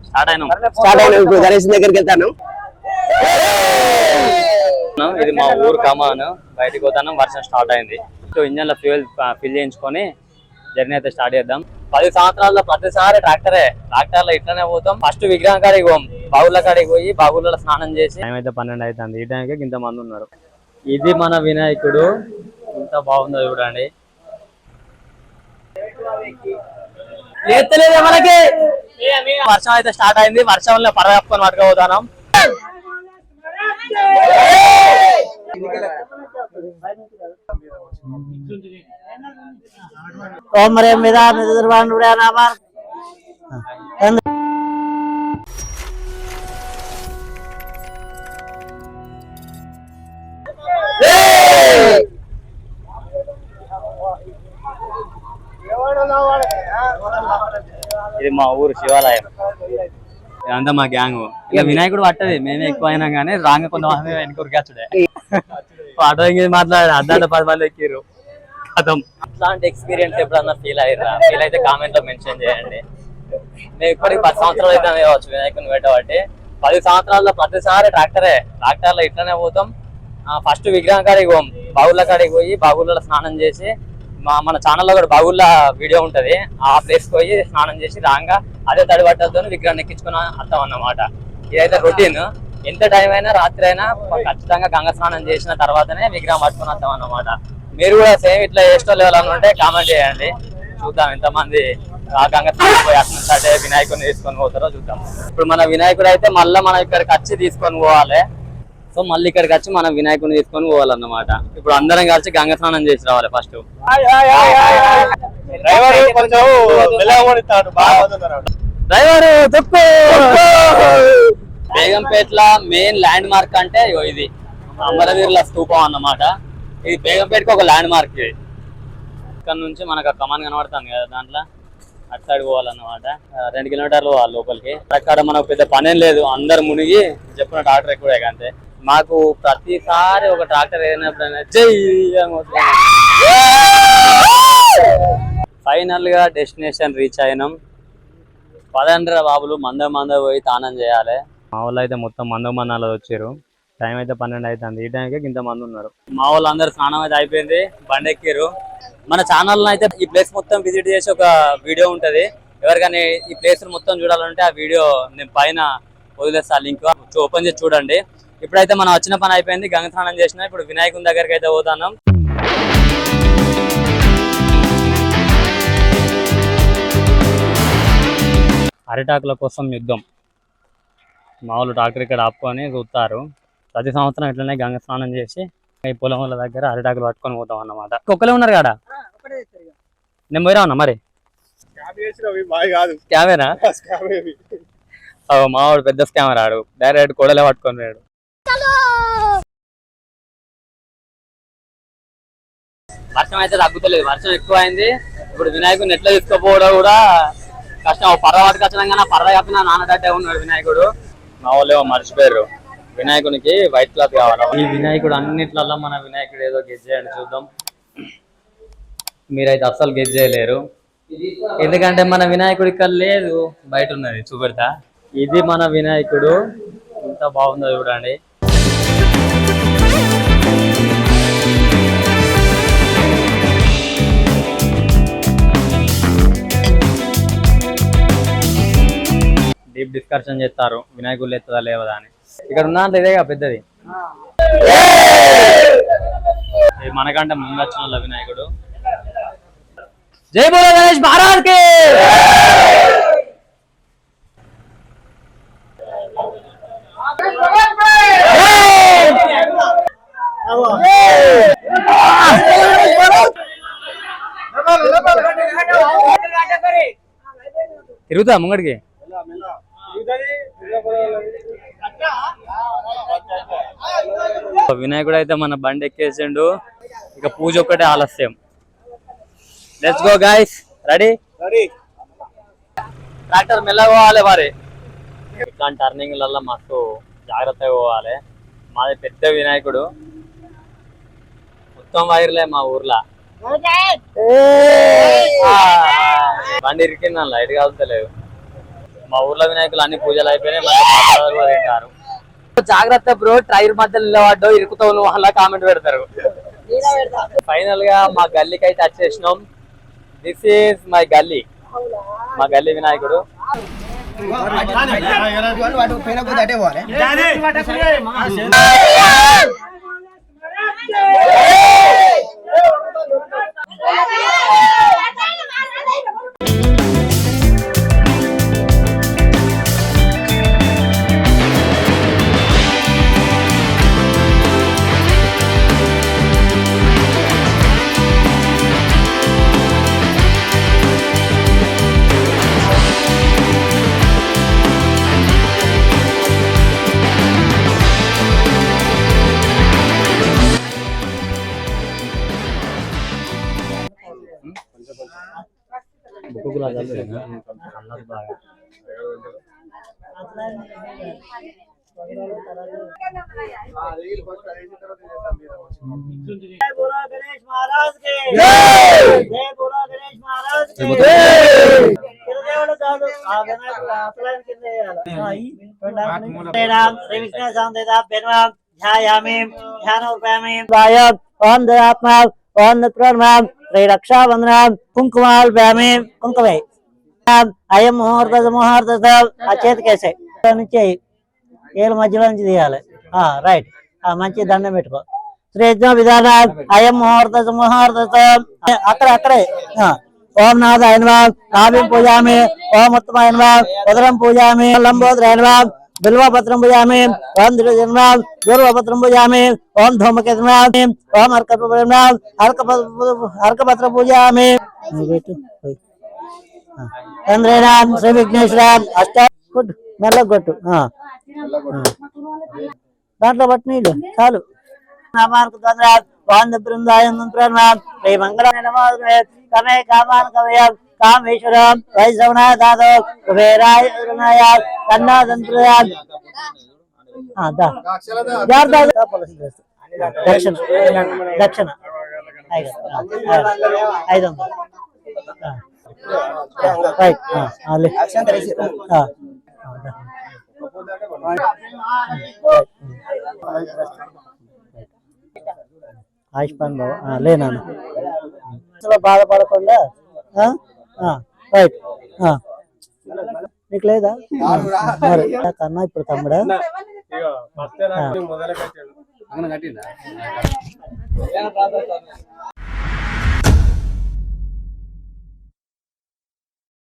Start అయినాం ఇప్పుడు గణేష్ దగ్గరికి వెళ్తాను. ఇది మా ఊరు కమాన్. బయటకు పోతాను, వర్షం స్టార్ట్ అయింది. సో ఇంజన్ లో ఫ్యూయల్ ఫిల్ చేయించుకొని జర్నీ అయితే స్టార్ట్ చేద్దాం. 10 సంవత్సరాల్లో ప్రతిసారి ట్రాక్టర్ లో ఇట్లనే పోతాం. ఫస్ట్ విగ్రహం కాడికి పోం, బావుల కాడికి పోయి బావులలో స్నానం చేసి టైం అయితే 12 అవుతుంది. ఈ టైంకి ఇంత మంది ఉన్నారు. ఇది మన వినాయకుడు, ఎంత బాగుందో చూడండి. మనకి వర్షం అయితే స్టార్ట్ అయింది. వర్షంలో పరగప్పుకొని పట్టుకోపోతాం. ఇది మా ఊరు శివాలయం. ఇదంతా మా గ్యాంగ్. ఇక వినాయకుడు పట్టది, మేమే ఎక్కువ అయినా కానీ రాంగ కొంతమంది వెనుకూరికాచుడే. ఆటో మాట్లాడారు, అద్దాంట 10 మంది ఎక్కిరు. కథం. అట్లాంటి ఎక్స్పీరియన్స్ ఎప్పుడన్నా ఫీల్ అయ్యారా? ఫీల్ అయితే కామెంట్ లో మెన్షన్ చేయండి. మేము ఇప్పటికి 10 సంవత్సరాలు అయితే కావచ్చు వినాయకుని పెట్టబట్టి. 10 సంవత్సరాల్లో ప్రతిసారి ట్రాక్టర్ లో ఇట్లనే పోతాం. ఫస్ట్ విగ్రహం కాడికి పోం, బావుల కాడికి పోయి బావులలో స్నానం చేసి, మన ఛానల్లో కూడా బావుల వీడియో ఉంటది, ఆ ప్లేస్ పోయి స్నానం చేసి రాంగా అదే తడి బట్టలతో విగ్రహాన్ని ఎక్కించుకుని వస్తాం అన్నమాట. ఇదైతే రొటీన్. ఎంత టైం అయినా రాత్రి అయినా ఖచ్చితంగా గంగ స్నానం చేసిన తర్వాతనే విగ్రహం పట్టుకుని వస్తాం అన్నమాట. మీరు కూడా సేమ్ ఇట్లా చేసేటోళ్ళు ఎవరైనా ఉంటే కామెంట్ చేయండి, చూద్దాం ఎంతమంది ఆ గంగ స్నానం పోయి అట్లా వినాయకుడిని తీసుకొని పోతారో చూద్దాం. ఇప్పుడు మన వినాయకుడు అయితే మళ్ళీ మనం ఇక్కడికి వచ్చి తీసుకొని పోవాలి. సో మళ్ళీ ఇక్కడికి వచ్చి మనం వినాయకుడిని తీసుకొని పోవాలన్నమాట. ఇప్పుడు అందరం కలిసి గంగ స్నానం చేసి రావాలి. ఫస్ట్ డ్రైవర్ బేగంపేట్ల మెయిన్ ల్యాండ్ మార్క్ అంటే ఇది అమరవీరుల స్తూపం అన్నమాట. ఇది బేగంపేటకి ఒక ల్యాండ్ మార్క్. ఇది ఇక్కడ నుంచి మనకు కమాన్ కనబడుతుంది కదా, దాంట్లో అటు సైడ్ పోవాలన్నమాట. 2 కిలోమీటర్లు పోవాలి లోపలికి. అక్కడ మనకు పెద్ద పనేం లేదు, అందరు మునిగి చెప్పిన ట్రాక్టర్ ఎక్కువ. అంతే మాకు ప్రతిసారి ఒక ట్రాక్టర్ ఏదైనా జై ఫైనల్ గా డెస్టినేషన్ రీచ్ అయినాం. పదండ్ర బాబులు మంద పోయి తానం చేయాలి. మా వాళ్ళు అయితే మొత్తం మందాలు వచ్చారు. టైం అయితే 12 అవుతుంది. ఈ టైంకి ఇంత మంది ఉన్నారు. మా వాళ్ళు అందరు స్నానం అయితే అయిపోయింది, బండి ఎక్కారు. మన ఛానల్లో అయితే ఈ ప్లేస్ మొత్తం విజిట్ చేసి ఒక వీడియో ఉంటది. ఎవరికైనా ఈ ప్లేస్ మొత్తం చూడాలంటే ఆ వీడియో నేను పైన వదిలేస్తా, లింక్ ఓపెన్ చేసి చూడండి. ఇప్పుడైతే మనం వచ్చిన పని అయిపోయింది, గంగ స్నానం చేసిన. ఇప్పుడు వినాయకుని దగ్గరికి అయితే పోతున్నాం. అరిటాకుల కోసం యుద్ధం. మామూలు ట్రాక్టర్ ఇక్కడ ఆపుకొని చూస్తారు. ప్రతి సంవత్సరం ఇట్లనే గంగ స్నానం చేసి ఈ పొలముల దగ్గర అరిటాకులు పట్టుకొని పోతాం అన్నమాట. ఒక్కలే ఉన్నారు కాడ, నేను పోయిరా ఉన్నా మరి. స్కామేనా? మావాడు పెద్ద స్కామర్ ఆడు, డైరెక్ట్ కొడలే పట్టుకొని రాడు. వర్షం అయితే తగ్గుతలేదు, వర్షం ఎక్కువ అయింది. ఇప్పుడు వినాయకుడిని ఎట్లా తీసుకుపోవడం కూడా కష్టం. పర్ర పట్టుకొచ్చినా పర్ర కప్పినా నాన్నటట్టే ఉన్నాడు వినాయకుడు. మా వాళ్ళు ఏమో మర్చిపోయారు, వినాయకునికి వైట్ క్లాత్ కావాలి. ఈ వినాయకుడు అన్నిట్లలో మన వినాయకుడు ఏదో గెజ్ చేయండి చూద్దాం. మీరైతే అస్సలు గెజ్ చేయలేరు, ఎందుకంటే మన వినాయకుడు ఇక్కడ లేదు, బయట ఉన్నది. చూపెడతా. ఇది మన వినాయకుడు, ఎంత బాగుందో చూడండి. డీప్ డిస్కషన్ చేస్తారు వినాయకుడు ఎత్తదా లేవదా అని. ఇక్కడ ఉన్నా అంటే ఇదేగా పెద్దది. మనకంటే ముందు వచ్చిన వినాయకుడు. జై బోలో గణేష్ మహారాజ్ కి. తిరుగుతా ముంగడికి. వినాయకుడు అయితే మన బండి ఎక్కేసిండు. ఇక పూజ ఒక్కటే ఆలస్యం. Let's go guys. Ready? Tractor మెల్లగా పోవాలి మరి. ఇట్లాంటి టర్నింగ్లలో మస్తు జాగ్రత్తగా పోవాలి. మాది పెద్ద వినాయకుడు, మొత్తం వైర్లే మా ఊర్లో. బండి ఇరికిందా, లైట్ కాలుతలేదు. మా ఊర్లో వినాయకులు అన్ని పూజలు అయిపోయినాయి, మళ్ళీ ప్రసాదాలు కూడా తింటారు. జాగ్రత్త బ్రో, ట్రైర్ మధ్యలో నిలబడ్డావు, ఇరుకుతావు నువ్వు అలా కామెంట్ పెడతారు. ఫైనల్ గా మా గల్లీకి అయితే వచ్చేసినాం. దిస్ ఈస్ మై గల్లీ, మా గల్లీ వినాయకుడు. रक्षाबंधन कुंकुमाल व्यामे कुंकुमे अयम मुहूर्त मुहूर्त చేతి కేసే నుంచి ఏళ్ళ మధ్యలో నుంచి తీయాలి. రైట్, మంచి దండం పెట్టుకో. శ్రీయజ్ఞ విధాన అయం ముహూర్త ముహూర్త అక్కడే ఓం నాథ అయినవా నాభం పూజామి, ఓం ఉత్తమ ఉదరం పూజామి, లంబోదర బిల్వపత్రం పూజామి, ఓం దిజన్మాం పూర్వపత్రం పూజామి, ఓం ధూమకేతనాం, ఓం అర్కపత్ర పూజామి. చంద్రేణాం శ్రీ విఘ్నేశ్వరాం అష్ట గుడ్ మెల్లగొట్టు. దాంట్లో పట్టు నీళ్ళు చాలు. కామేశ్వరం వైశ్రవణాయ దాదో కుబేరాయ కన్నాదంత్రయాన్ దక్షిణ దక్షిణ 500 రైట్. ఆయుష్మాన్ బాబు లేనా బాధపడకుండా రైట్. నీకు లేదా మరి కన్నా ఇప్పుడు తమ్ముడా